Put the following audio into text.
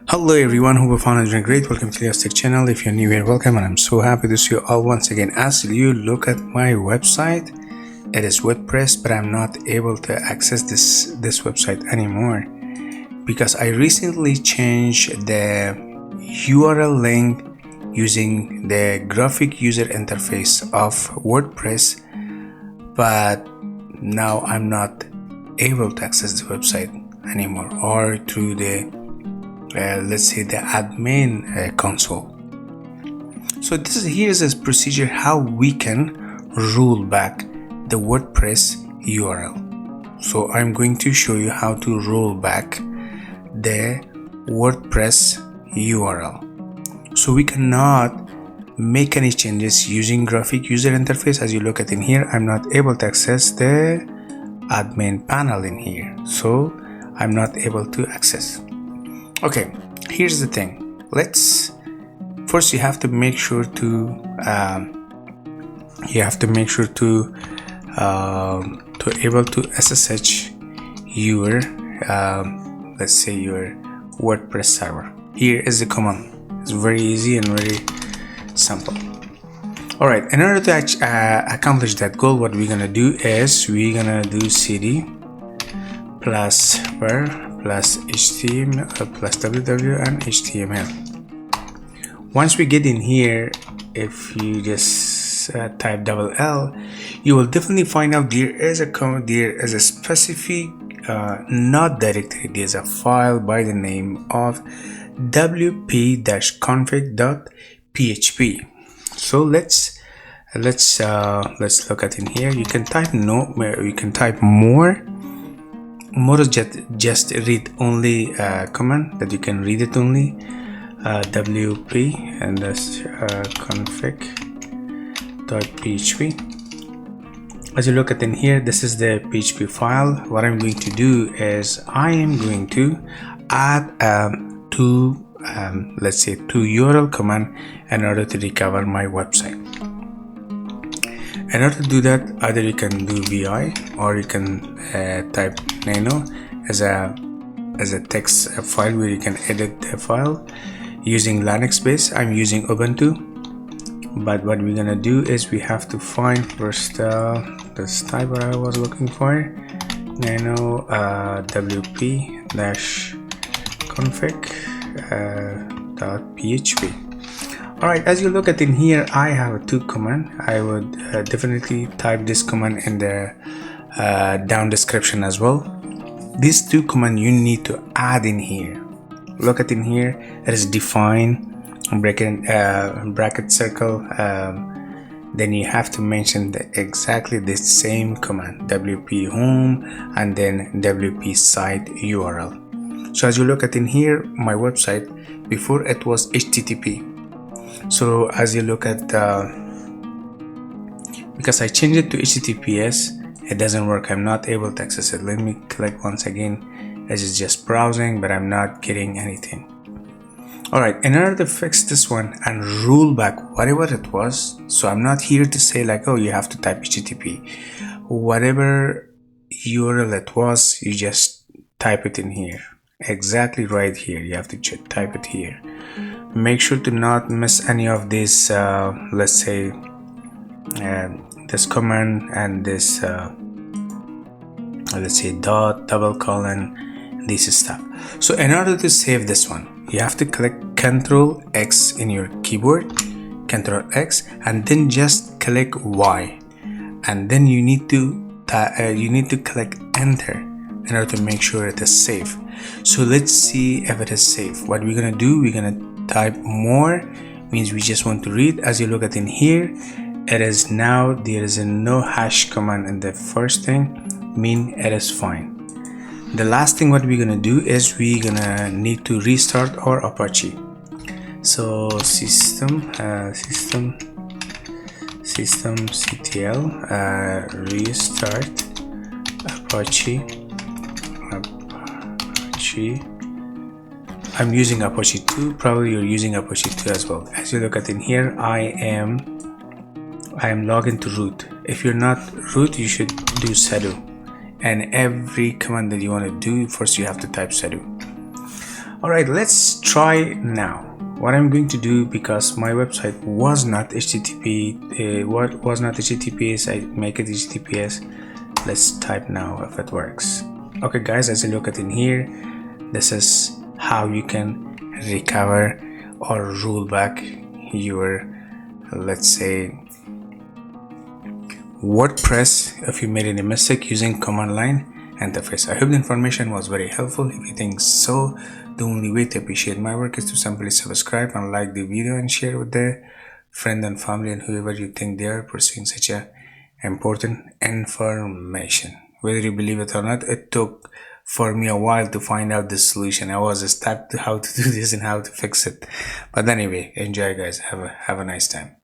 Hello everyone, hope you found it doing great. Welcome to the Tech channel. If you're new here, welcome, and I'm so happy to see you all once again. As you look at my website, it is WordPress, but I'm not able to access this website anymore because I recently changed the URL link using the graphic user interface of WordPress, but now I'm not able to access the website anymore or through the let's say the admin console. So here's a procedure how we can roll back the WordPress URL. So I'm going to show you how to roll back the WordPress URL. So we cannot make any changes using graphic user interface. As you look at in here, I'm not able to access the admin panel in here, so I'm not able to access. Okay, here's the thing. First you have to make sure to able to SSH your let's say your WordPress server. Here is the command. It's very easy and very simple. All right, in order to accomplish that goal, what we're gonna do is we're gonna do cd plus var plus HTML plus www and HTML. Once we get in here, if you just type "L," you will definitely find out there is a specific not directory. There's a file by the name of wp-config.php. So let's look at in here. You can type you can type more is just read only command that you can read it only, wp and that's config.php. as you look at in here, this is the PHP file. What I'm going to do is I am going to add let's say two URL command in order to recover my website. In order to do that, either you can do vi or you can type nano as a text file where you can edit the file using Linux base. I'm using Ubuntu, but what we're gonna do is we have to find first this type what I was looking for, nano wp-config.php. Alright, as you look at in here, I have two command. I would definitely type this command in the down description as well. These two command you need to add in here. Look at in here, it is define bracket circle, then you have to mention exactly the same command, wp home and then wp site URL. So as you look at in here, my website before it was HTTP. So as you look at because I changed it to HTTPS, it doesn't work. I'm not able to access it. Let me click once again. This is just browsing, but I'm not getting anything. All right, in order to fix this one and roll back whatever it was, so I'm not here to say like, oh, you have to type HTTP. Whatever URL it was, you just type it in here, exactly right here. You have to type it here. Make sure to not miss any of this let's say this command and this let's say dot, double colon, this stuff. So in order to save this one, you have to click Ctrl X in your keyboard, Ctrl X, and then just click Y, and then you need to click enter in order to make sure it is safe. So let's see if it is safe. What we're gonna do, we're gonna type more, means we just want to read. As you look at in here, it is now there is a no hash command in the first thing, mean it is fine. The last thing what we're gonna do is we're gonna need to restart our Apache. So systemctl restart Apache. I'm using Apache 2, probably you're using Apache 2 as well. As you look at in here, I am logged into root. If you're not root, you should do sudo, and every command that you want to do, first you have to type sudo. Alright, let's try now. What I'm going to do, because my website was not HTTP, was not HTTPS, I make it HTTPS. Let's type now if it works. Okay guys, as you look at in here, this is how you can recover or roll back your, let's say, WordPress if you made any mistake using command line interface. I hope the information was very helpful. If you think so, the only way to appreciate my work is to simply subscribe and like the video and share with their friend and family and whoever you think they are pursuing such a important information. Whether you believe it or not, it took for me a while to find out the solution. I was stuck to how to do this and how to fix it. But anyway, enjoy guys. Have a nice time.